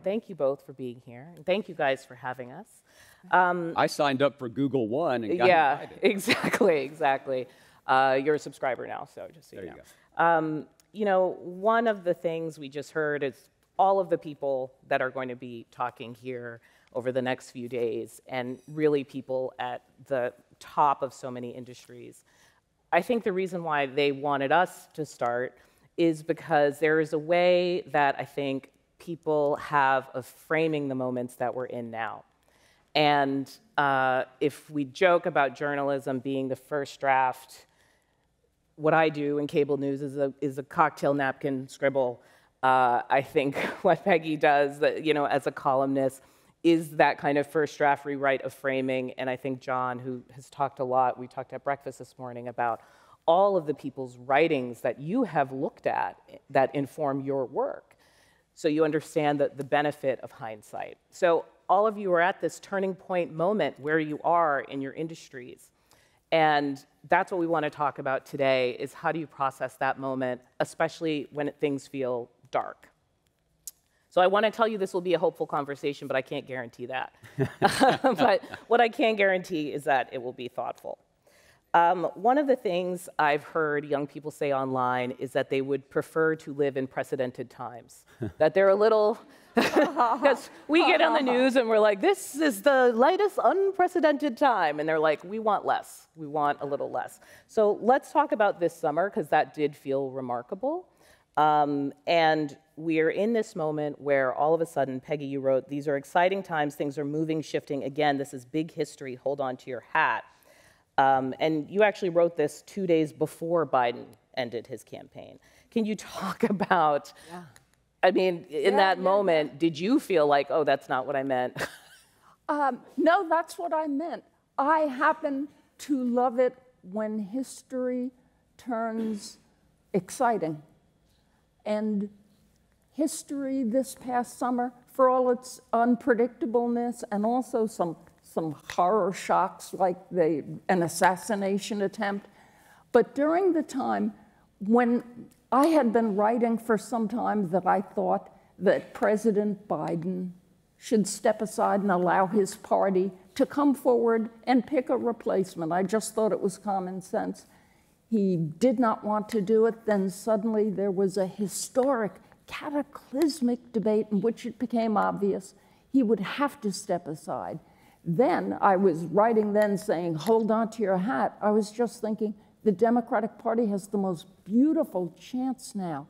thank you both for being here. And thank you guys for having us. I signed up for Google One and got invited. Exactly. You're a subscriber now, so just so you know. You know, one of the things we just heard is all of the people that are going to be talking here over the next few days, and really people at the top of so many industries. I think the reason why they wanted us to start is because there is a way that I think people have of framing the moments that we're in now. And if we joke about journalism being the first draft, what I do in cable news is a cocktail napkin scribble. I think what Peggy does, you know, as a columnist, is that kind of first draft rewrite of framing. And I think John, who has talked a lot, we talked at breakfast this morning about all of the people's writings that you have looked at that inform your work. So you understand the benefit of hindsight. So all of you are at this turning point moment where you are in your industries. And that's what we want to talk about today, is how do you process that moment, especially when things feel dark. So I want to tell you this will be a hopeful conversation, but I can't guarantee that. But what I can guarantee is that it will be thoughtful. One of the things I've heard young people say online is that they would prefer to live in precedented times, that they're a little, because we get on the news and we're like, this is the latest unprecedented time. And they're like, we want less. We want a little less. So let's talk about this summer, because that did feel remarkable. And we're in this moment where all of a sudden, Peggy, you wrote, these are exciting times, things are moving, shifting. Again, this is big history, hold on to your hat. And you actually wrote this 2 days before Biden ended his campaign. Can you talk about, I mean, in that moment, did you feel like, oh, that's not what I meant? No, that's what I meant. I happen to love it when history turns exciting. And history this past summer, for all its unpredictableness and also some horror shocks like an assassination attempt, but during the time when I had been writing for some time that I thought that President Biden should step aside and allow his party to come forward and pick a replacement. I just thought it was common sense. He did not want to do it. Then suddenly there was a historic, cataclysmic debate in which it became obvious he would have to step aside. Then I was writing then saying, hold on to your hat. I was just thinking, the Democratic Party has the most beautiful chance now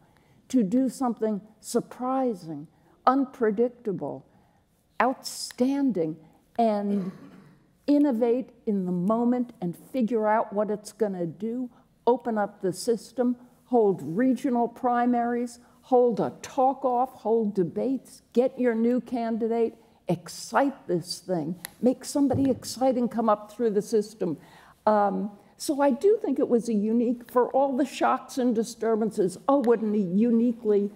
to do something surprising, unpredictable, outstanding, and innovate in the moment and figure out what it's going to do, open up the system, hold regional primaries, hold a talk-off, hold debates, get your new candidate, excite this thing, make somebody exciting come up through the system. So I do think it was a unique, for all the shocks and disturbances, oh, what a uniquely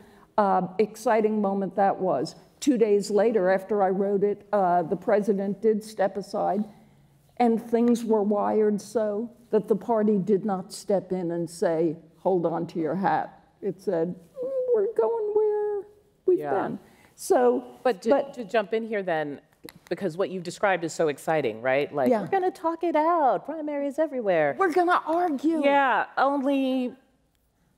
exciting moment that was. 2 days later, after I wrote it, the president did step aside, and things were wired so that the party did not step in and say, hold on to your hat. It said, we're going where we've been. So, but to jump in here then, because what you've described is so exciting, right? Like, we're going to talk it out, primaries everywhere. We're going to argue. Yeah, only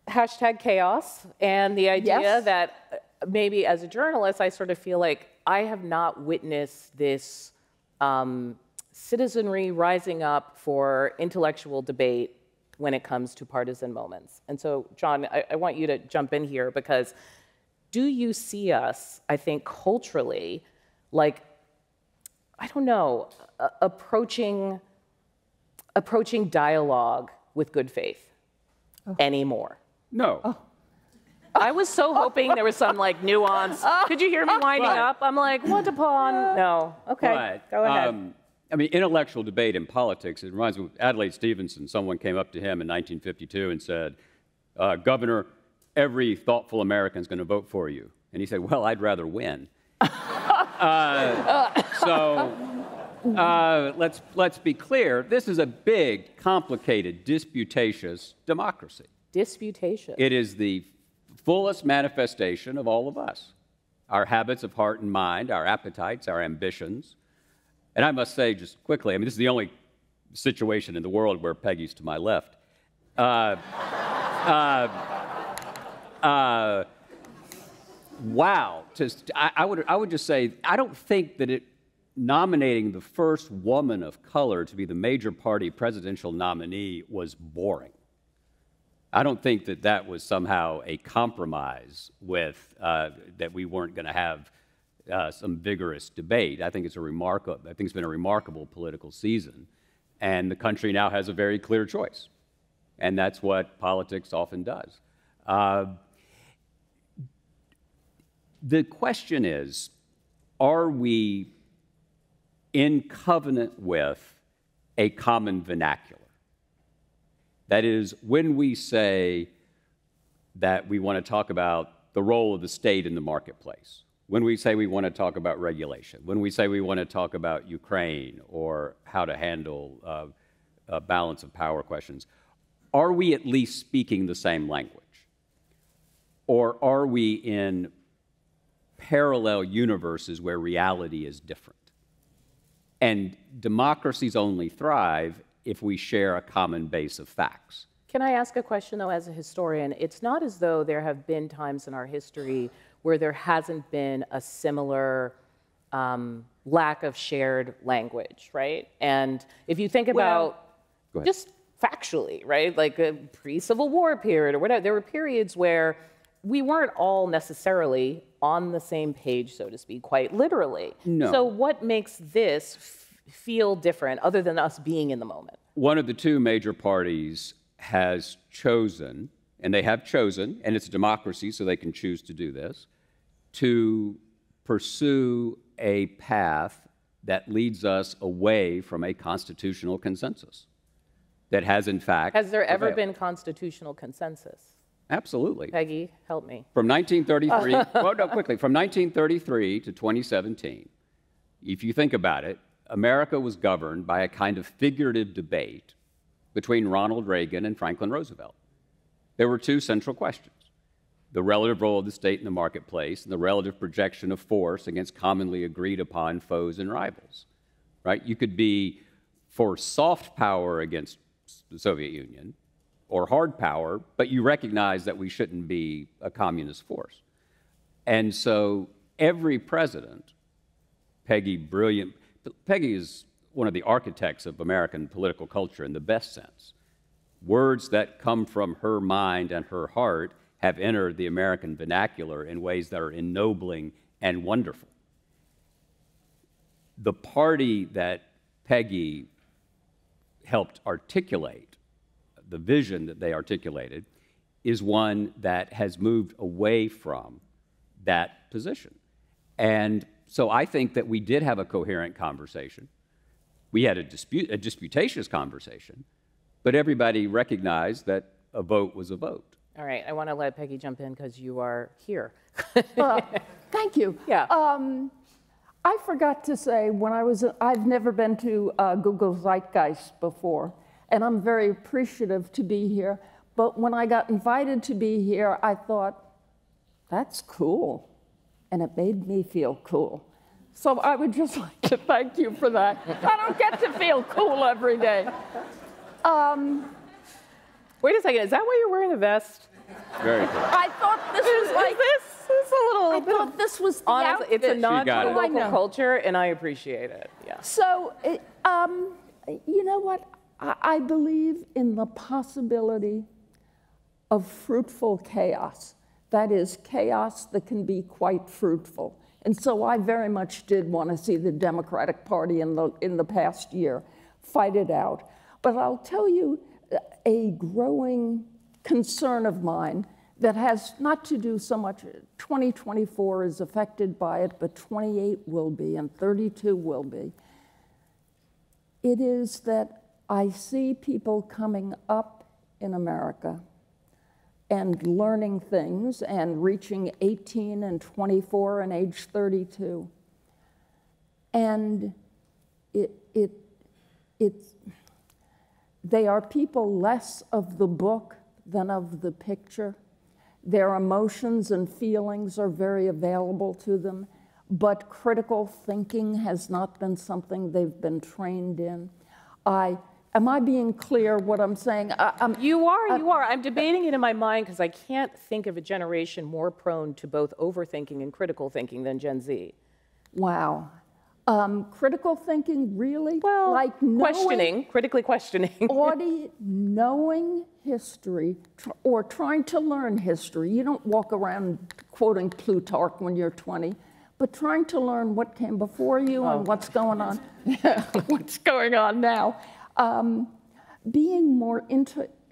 #chaos, and the idea that maybe as a journalist, I sort of feel like I have not witnessed this citizenry rising up for intellectual debate when it comes to partisan moments. And so, John, I want you to jump in here, because do you see us, I think, culturally, like, I don't know, approaching dialogue with good faith anymore? No. I was so hoping there was some, like, nuance. Could you hear me winding up? I'm like, what upon? No. Okay, go ahead. I mean, intellectual debate in politics, it reminds me of Adlai Stevenson. Someone came up to him in 1952 and said, Governor, every thoughtful American is going to vote for you. And he said, well, I'd rather win. Let's be clear. This is a big, complicated, disputatious democracy. Disputatious. It is the fullest manifestation of all of us. our habits of heart and mind, our appetites, our ambitions. And I must say, just quickly, I mean, this is the only situation in the world where Peggy's to my left. Wow. I would just say, I don't think that nominating the first woman of color to be the major party presidential nominee was boring. I don't think that that was somehow a compromise with that we weren't going to have some vigorous debate. I think it's been a remarkable political season, and the country now has a very clear choice, and that's what politics often does. The question is, are we in covenant with a common vernacular? That is, when we say that we want to talk about the role of the state in the marketplace, when we say we want to talk about regulation, when we say we want to talk about Ukraine or how to handle balance of power questions, are we at least speaking the same language? Or are we in parallel universes where reality is different? And democracies only thrive if we share a common base of facts. Can I ask a question, though, as a historian? It's not as though there have been times in our history where there hasn't been a similar lack of shared language, right? And if you think about just factually, right, like a pre-Civil War period or whatever, there were periods where we weren't all necessarily on the same page, so to speak, quite literally. No. So what makes this feel different other than us being in the moment? One of the two major parties has chosen, and they have chosen, and it's a democracy, so they can choose to do this, to pursue a path that leads us away from a constitutional consensus that has, in fact, Has there ever prevailed. been constitutional consensus? Absolutely. Peggy, help me. From 1933, well, no, quickly, from 1933 to 2017, if you think about it, America was governed by a kind of figurative debate between Ronald Reagan and Franklin Roosevelt. There were two central questions: the relative role of the state in the marketplace and the relative projection of force against commonly agreed upon foes and rivals, right? You could be for soft power against the Soviet Union or hard power, but you recognize that we shouldn't be a communist force. And so every president, Peggy is one of the architects of American political culture in the best sense. Words that come from her mind and her heart have entered the American vernacular in ways that are ennobling and wonderful. The party that Peggy helped articulate, the vision that they articulated, is one that has moved away from that position. And so I think that we did have a coherent conversation. We had a disputatious conversation, but everybody recognized that a vote was a vote. All right, I want to let Peggy jump in because you are here. Thank you. Yeah. I forgot to say, I've never been to Google Zeitgeist before, and I'm very appreciative to be here. But when I got invited to be here, I thought, that's cool. And it made me feel cool. So I would just like to thank you for that. I don't get to feel cool every day. Wait a second, is that why you're wearing a vest? Very cool. I thought this was like, This a little I bit thought this was the honestly, it's a outfit. nod to got it. local I know. culture, and I appreciate it. Yeah. So, you know what? I believe in the possibility of fruitful chaos. That is, chaos that can be quite fruitful. And so I very much did want to see the Democratic Party in the past year fight it out. But I'll tell you a growing concern of mine that has not to do so much, 2024 is affected by it, but 28 will be and 32 will be. It is that I see people coming up in America and learning things and reaching 18 and 24 and age 32. And they are people less of the book than of the picture. Their emotions and feelings are very available to them, but critical thinking has not been something they've been trained in. Am I being clear what I'm saying? You are. I'm debating it in my mind because I can't think of a generation more prone to both overthinking and critical thinking than Gen Z. Wow. Critical thinking, really? Well, like critically questioning. Audie, knowing history or trying to learn history. You don't walk around quoting Plutarch when you're 20, but trying to learn what came before you and what's going on, what's going on now. Being more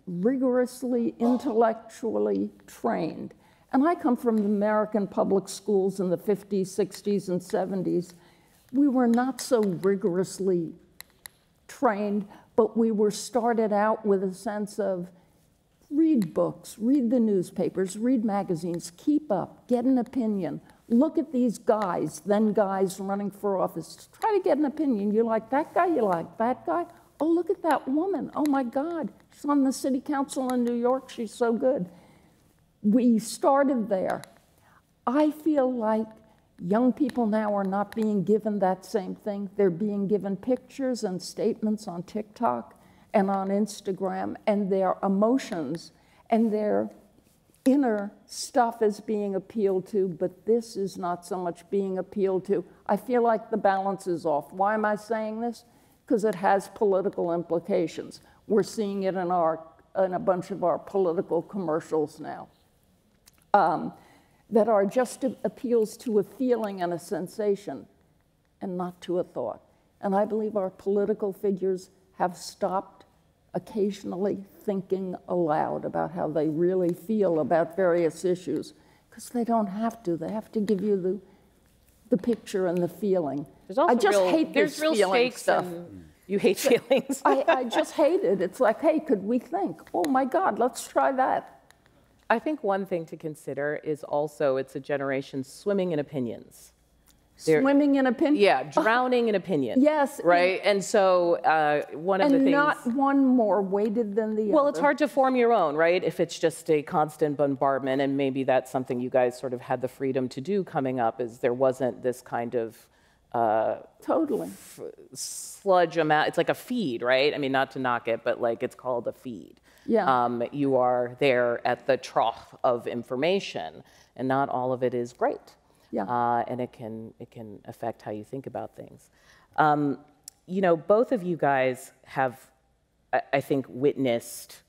rigorously intellectually trained. And I come from the American public schools in the 50s, 60s, and 70s. We were not so rigorously trained, but we were started out with a sense of read books, read the newspapers, read magazines, keep up, get an opinion. Look at these guys, then guys running for office. Try to get an opinion. You like that guy? You like that guy? Oh, look at that woman. Oh, my God. She's on the city council in New York. She's so good. We started there. I feel like young people now are not being given that same thing. They're being given pictures and statements on TikTok and on Instagram, and their emotions and their inner stuff is being appealed to, but this is not so much being appealed to. I feel like the balance is off. Why am I saying this? Because it has political implications. We're seeing it in a bunch of our political commercials now. That are just appeals to a feeling and a sensation and not to a thought. And I believe our political figures have stopped occasionally thinking aloud about how they really feel about various issues, because they don't have to. They have to give you the picture and the feeling. I just hate this feeling stuff. You hate feelings. I just hate it. It's like, hey, could we think? Oh my God, let's try that. I think one thing to consider is also it's a generation swimming in opinions. Swimming in opinions? Yeah, drowning in opinions. Yes. Right? And so one of the things... And not one more weighted than the other. Well, it's hard to form your own, right? If it's just a constant bombardment, and maybe that's something you guys sort of had the freedom to do coming up, is there wasn't this kind of... totally. Sludge amount. It's like a feed, right? I mean, not to knock it, but like it's called a feed. Yeah. You are there at the trough of information, and not all of it is great. Yeah. And it can affect how you think about things. You know, both of you guys have, I think, witnessed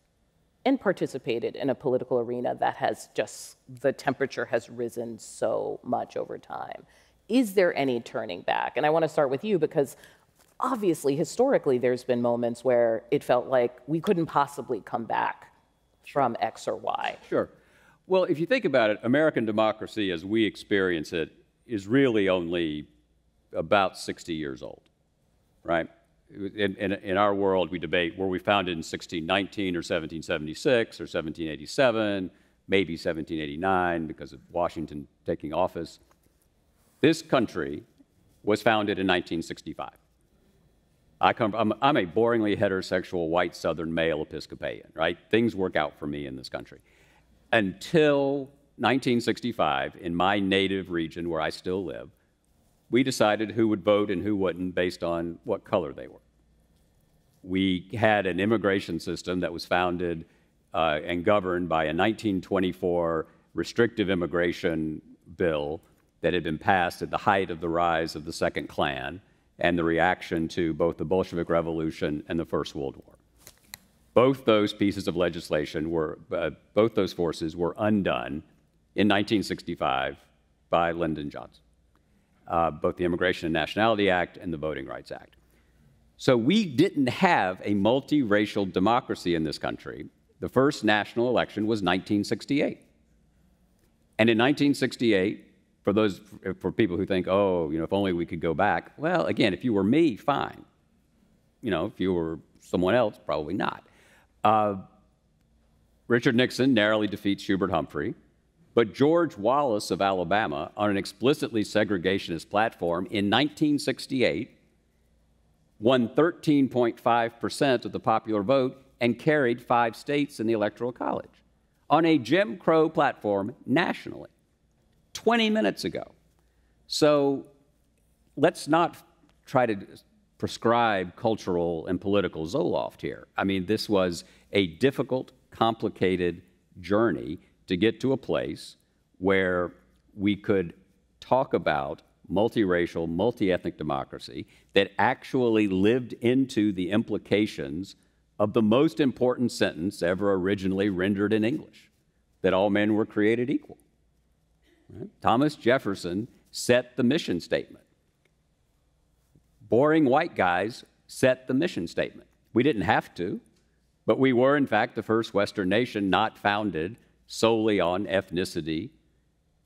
and participated in a political arena that has just, the temperature has risen so much over time. Is there any turning back? And I want to start with you because obviously, historically, there's been moments where it felt like we couldn't possibly come back from X or Y. Sure. Well, if you think about it, American democracy as we experience it is really only about 60 years old, right? In our world, we debate were we founded in 1619 or 1776 or 1787, maybe 1789 because of Washington taking office. This country was founded in 1965. I'm a boringly heterosexual white Southern male Episcopalian, right? Things work out for me in this country. Until 1965, in my native region where I still live, we decided who would vote and who wouldn't based on what color they were. We had an immigration system that was founded and governed by a 1924 restrictive immigration bill that had been passed at the height of the rise of the Second Klan and the reaction to both the Bolshevik Revolution and the First World War. Both those pieces of legislation both those forces were undone in 1965 by Lyndon Johnson, both the Immigration and Nationality Act and the Voting Rights Act. So we didn't have a multiracial democracy in this country. The first national election was 1968. And in 1968, for people who think, oh, if only we could go back. Well, again, if you were me, fine. If you were someone else, probably not. Richard Nixon narrowly defeats Hubert Humphrey, but George Wallace of Alabama, on an explicitly segregationist platform in 1968, won 13.5% of the popular vote and carried 5 states in the Electoral College. on a Jim Crow platform nationally 20 minutes ago. So let's not try to prescribe cultural and political Zoloft here. I mean, this was a difficult, complicated journey to get to a place where we could talk about multiracial, multi-ethnic democracy that actually lived into the implications of the most important sentence ever originally rendered in English, that all men were created equal. Right? Thomas Jefferson set the mission statement. Boring white guys set the mission statement. We didn't have to, but we were, in fact, the first Western nation not founded solely on ethnicity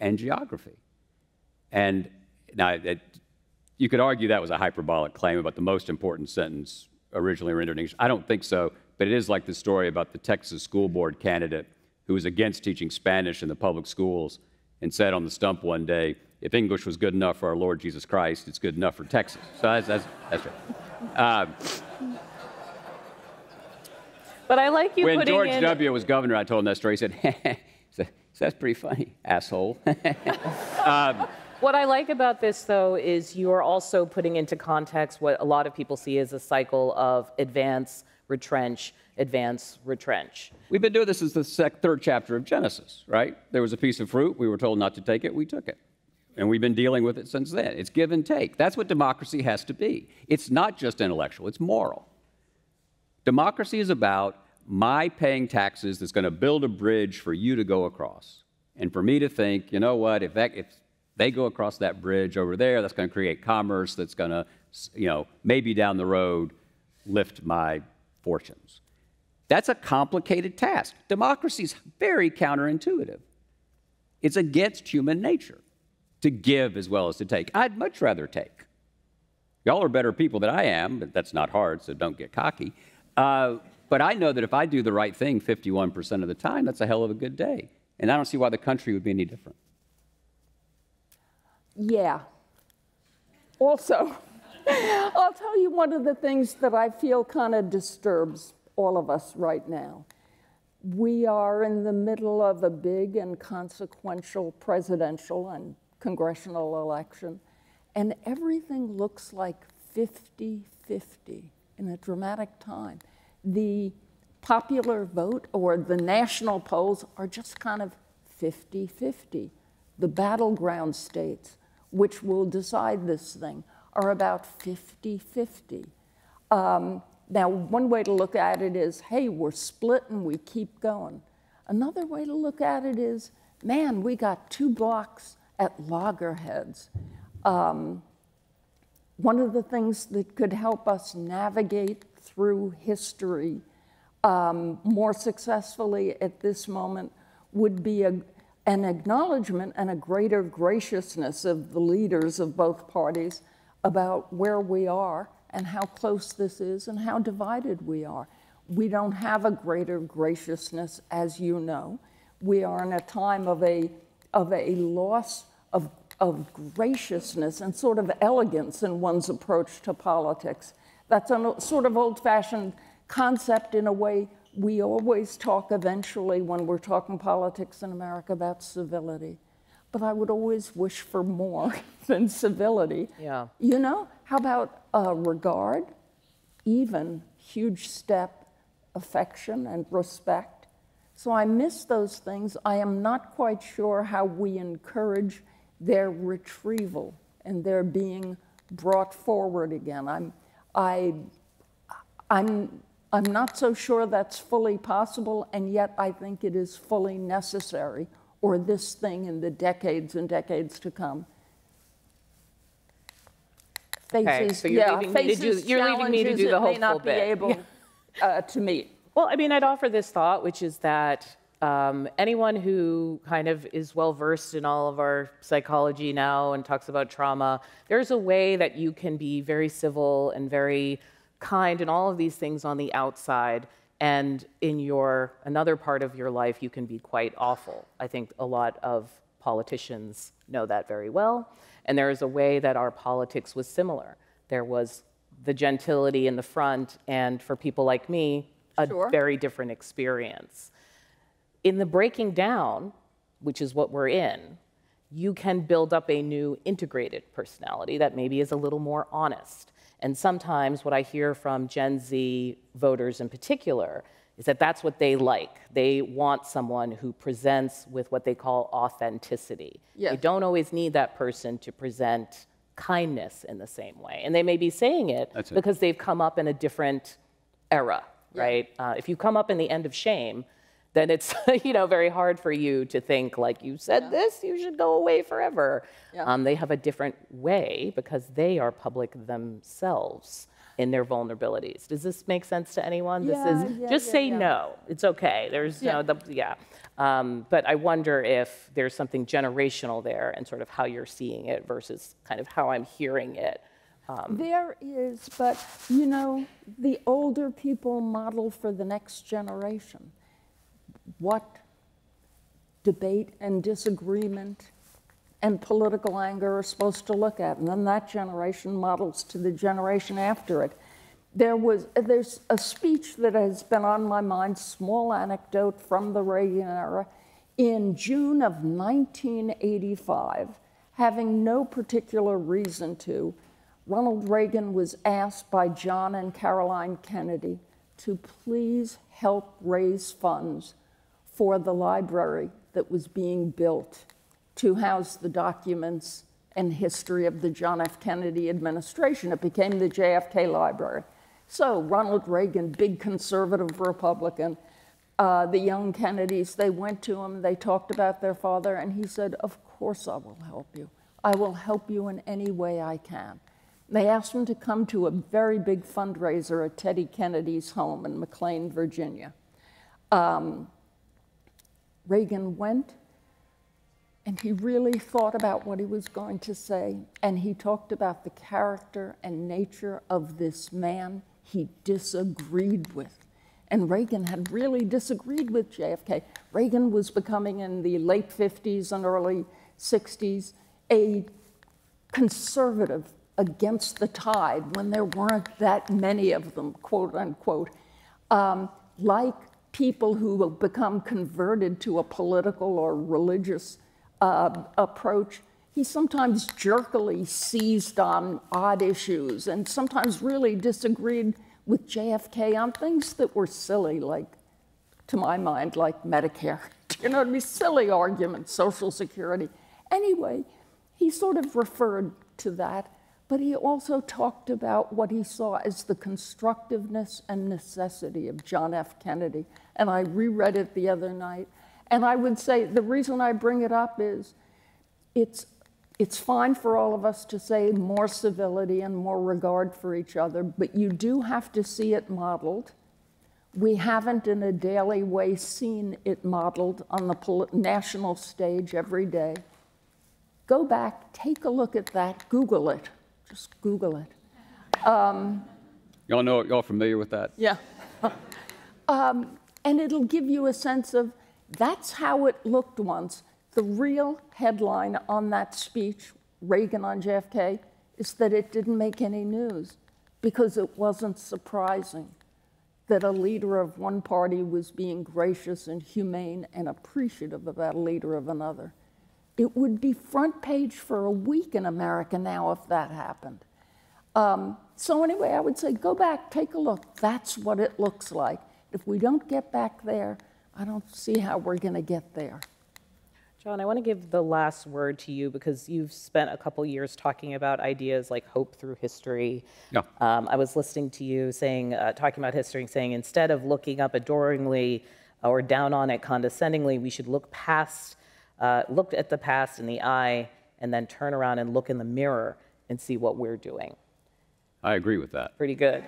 and geography. And now, you could argue that was a hyperbolic claim about the most important sentence originally rendered in English. I don't think so, but it is like the story about the Texas school board candidate who was against teaching Spanish in the public schools and said on the stump one day, if English was good enough for our Lord Jesus Christ, it's good enough for Texas. So that's right. But I like you when putting George in... W. was governor, I told him that story. He said, that's pretty funny, asshole. What I like about this, though, is you are also putting into context what a lot of people see as a cycle of advance, retrench, advance, retrench. We've been doing this since the third chapter of Genesis, right? There was a piece of fruit. We were told not to take it. We took it. And we've been dealing with it since then. It's give and take. That's what democracy has to be. It's not just intellectual. It's moral. Democracy is about my paying taxes that's going to build a bridge for you to go across. And for me to think, you know what, if they go across that bridge over there, that's going to create commerce that's going to, maybe down the road lift my fortunes. That's a complicated task. Democracy is very counterintuitive. It's against human nature to give as well as to take. I'd much rather take. Y'all are better people than I am, but that's not hard, so don't get cocky. But I know that if I do the right thing 51% of the time, that's a hell of a good day. And I don't see why the country would be any different. Yeah. Also, I'll tell you one of the things that I feel kind of disturbs all of us right now. We are in the middle of a big and consequential presidential and congressional election, and everything looks like 50-50 in a dramatic time. The popular vote or the national polls are just kind of 50-50. The battleground states, which will decide this thing, are about 50-50. Now, one way to look at it is, hey, we're split and we keep going. Another way to look at it is, man, we got 2 blocks at loggerheads. One of the things that could help us navigate through history more successfully at this moment would be an acknowledgement and a greater graciousness of the leaders of both parties about where we are and how close this is and how divided we are. We don't have a greater graciousness, as you know. We are in a time of a loss of graciousness and sort of elegance in one's approach to politics. That's a sort of old-fashioned concept in a way. We always talk eventually when we're talking politics in America about civility. But I would always wish for more than civility. Yeah. You know, how about regard, even huge step, affection and respect? So I miss those things. I am not quite sure how we encourage their retrieval and their being brought forward again. I'm not so sure that's fully possible, and yet I think it is fully necessary, or this thing in the decades and decades to come. Okay, so you're leaving me to do the hopeful bit. May not be able to meet. Well, I mean, I'd offer this thought, which is that anyone who kind of is well-versed in all of our psychology now and talks about trauma, there's a way that you can be very civil and very kind and all of these things on the outside, and in another part of your life, you can be quite awful. I think a lot of politicians know that very well, and there is a way that our politics was similar. There was the gentility in the front, and for people like me, a very different experience. In the breaking down, which is what we're in, you can build up a new integrated personality that maybe is a little more honest. And sometimes what I hear from Gen Z voters in particular is that that's what they like. They want someone who presents with what they call authenticity. Yes. They don't always need that person to present kindness in the same way. And they may be saying it because they've come up in a different era, right? If you come up in the end of shame, then it's very hard for you to think, like, you said this, you should go away forever. They have a different way because they are public themselves in their vulnerabilities. Does this make sense to anyone? Just say no. It's okay. There's but I wonder if there's something generational there and sort of how you're seeing it versus kind of how I'm hearing it. There is, but the older people model for the next generation what debate and disagreement and political anger are supposed to look at, and then that generation models to the generation after it. There's a speech that has been on my mind, small anecdote from the Reagan era. In June of 1985, having no particular reason to, Ronald Reagan was asked by John and Caroline Kennedy to please help raise funds for the library that was being built to house the documents and history of the John F. Kennedy administration. It became the JFK Library. So Ronald Reagan, big conservative Republican, the young Kennedys, they went to him, they talked about their father, and he said, of course I will help you. I will help you in any way I can. They asked him to come to a very big fundraiser at Teddy Kennedy's home in McLean, Virginia. Reagan went, and he really thought about what he was going to say, and he talked about the character and nature of this man he disagreed with. And Reagan had really disagreed with JFK. Reagan was becoming, in the late 50s and early 60s, a conservative against the tide when there weren't that many of them, quote unquote. Like people who have become converted to a political or religious approach, he sometimes jerkily seized on odd issues and sometimes really disagreed with JFK on things that were silly, like, to my mind, like Medicare. It'd be silly arguments, Social Security. Anyway, he sort of referred to that, but he also talked about what he saw as the constructiveness and necessity of John F. Kennedy. And I reread it the other night. And I would say the reason I bring it up is it's fine for all of us to say more civility and more regard for each other, but you do have to see it modeled. We haven't in a daily way seen it modeled on the national stage every day. Go back, take a look at that, Google it. Just Google it. Y'all familiar with that? Yeah. And it'll give you a sense of that's how it looked once. The real headline on that speech, Reagan on JFK, is that it didn't make any news because it wasn't surprising that a leader of one party was being gracious and humane and appreciative about a leader of another. It would be front page for a week in America now if that happened. So anyway, I would say go back, take a look. That's what it looks like. If we don't get back there, I don't see how we're going to get there. John, I want to give the last word to you because you've spent a couple years talking about ideas like hope through history. Yeah. I was listening to you talking about history and saying instead of looking up adoringly or down on it condescendingly, we should look at the past in the eye and then turn around and look in the mirror and see what we're doing. I agree with that. Pretty good.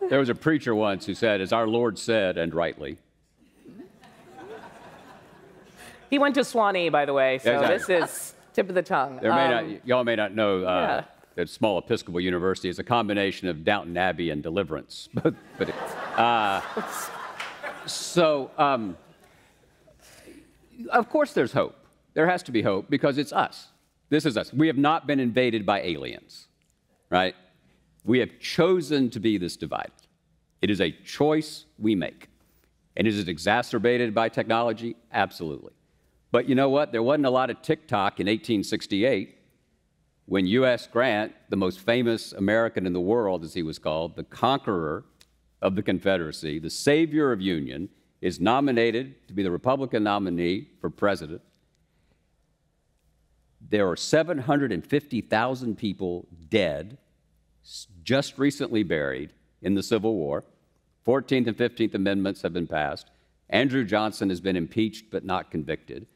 There was a preacher once who said, as our Lord said, and rightly. He went to Swanee, by the way, so exactly. This is tip of the tongue. Y'all may not know that small Episcopal University is a combination of Downton Abbey and Deliverance. Of course there's hope. There has to be hope because it's us. This is us. We have not been invaded by aliens, right? We have chosen to be this divided. It is a choice we make. And is it exacerbated by technology? Absolutely. But you know what? There wasn't a lot of TikTok in 1868 when U.S. Grant, the most famous American in the world, as he was called, the conqueror of the Confederacy, the savior of Union, is nominated to be the Republican nominee for president. There are 750,000 people dead, just recently buried in the Civil War. 14th and 15th Amendments have been passed. Andrew Johnson has been impeached but not convicted.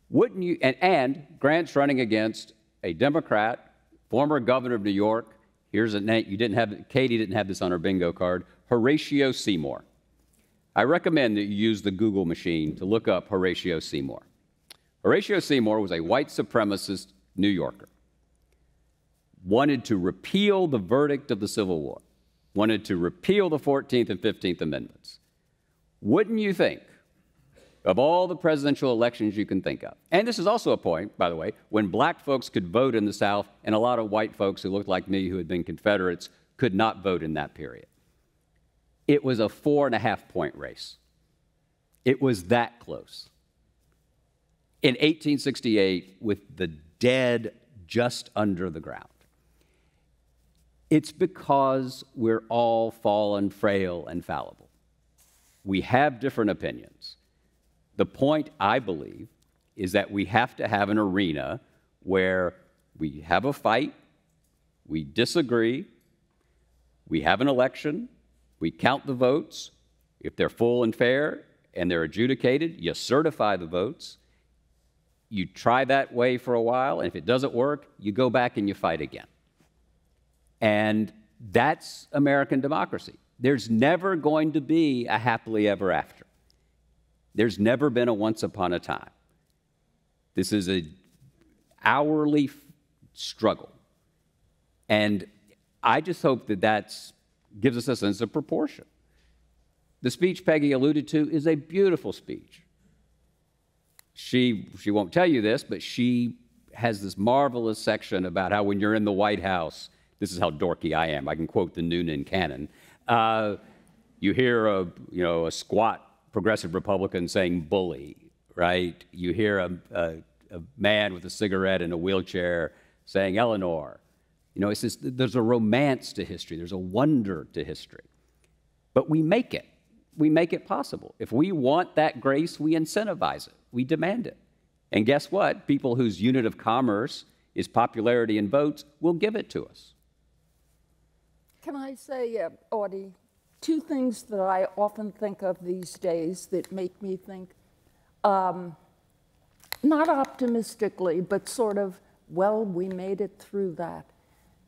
Wouldn't you, and Grant's running against a Democrat, former governor of New York. Here's a name, Katie didn't have this on her bingo card, Horatio Seymour. I recommend that you use the Google machine to look up Horatio Seymour. Horatio Seymour was a white supremacist New Yorker, wanted to repeal the verdict of the Civil War, wanted to repeal the 14th and 15th Amendments. Wouldn't you think, of all the presidential elections you can think of, and this is also a point, by the way, when black folks could vote in the South and a lot of white folks who looked like me who had been Confederates could not vote in that period. It was a 4.5-point race. It was that close. In 1868, with the dead just under the ground. It's because we're all fallen, frail, and fallible. We have different opinions. The point, I believe, is that we have to have an arena where we have a fight, we disagree, we have an election, we count the votes. If they're full and fair and they're adjudicated, you certify the votes. You try that way for a while, and if it doesn't work, you go back and you fight again. And that's American democracy. There's never going to be a happily ever after. There's never been a once upon a time. This is an hourly struggle. And I just hope that that gives us a sense of proportion. The speech Peggy alluded to is a beautiful speech. She won't tell you this, but she has this marvelous section about how when you're in the White House, this is how dorky I am, I can quote the Noonan canon, you hear a squat progressive Republican saying bully, right? You hear a man with a cigarette in a wheelchair saying Eleanor. You know, it's just, there's a romance to history, there's a wonder to history. But we make it. We make it possible. If we want that grace, we incentivize it. We demand it. And guess what? People whose unit of commerce is popularity in votes will give it to us. Can I say, Audie, two things that I often think of these days that make me think, not optimistically, but sort of, well, we made it through that.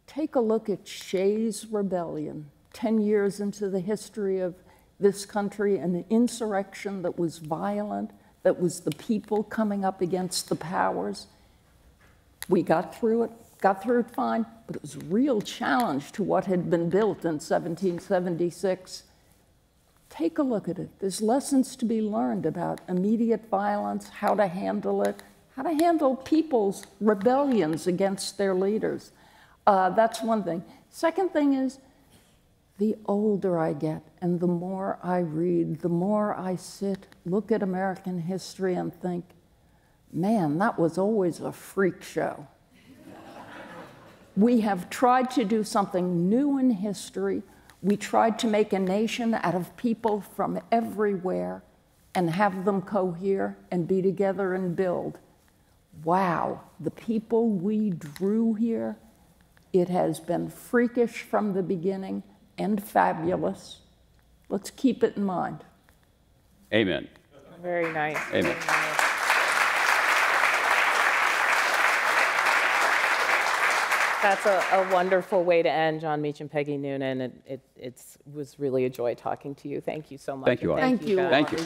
Take a look at Shays' Rebellion, 10 years into the history of this country, an insurrection that was violent, that was the people coming up against the powers. We got through it fine, but it was a real challenge to what had been built in 1776. Take a look at it. There's lessons to be learned about immediate violence, how to handle it, how to handle people's rebellions against their leaders. That's one thing. Second thing is, the older I get and the more I read, the more I sit, look at American history and think, man, that was always a freak show. We have tried to do something new in history. We tried to make a nation out of people from everywhere and have them cohere and be together and build. Wow, the people we drew here, it has been freakish from the beginning and fabulous. Let's keep it in mind. Amen. Very nice. Amen. Very nice. That's a wonderful way to end, John Meacham, Peggy Noonan. It was really a joy talking to you. Thank you so much. Thank you, Audie. Thank you. Thank you.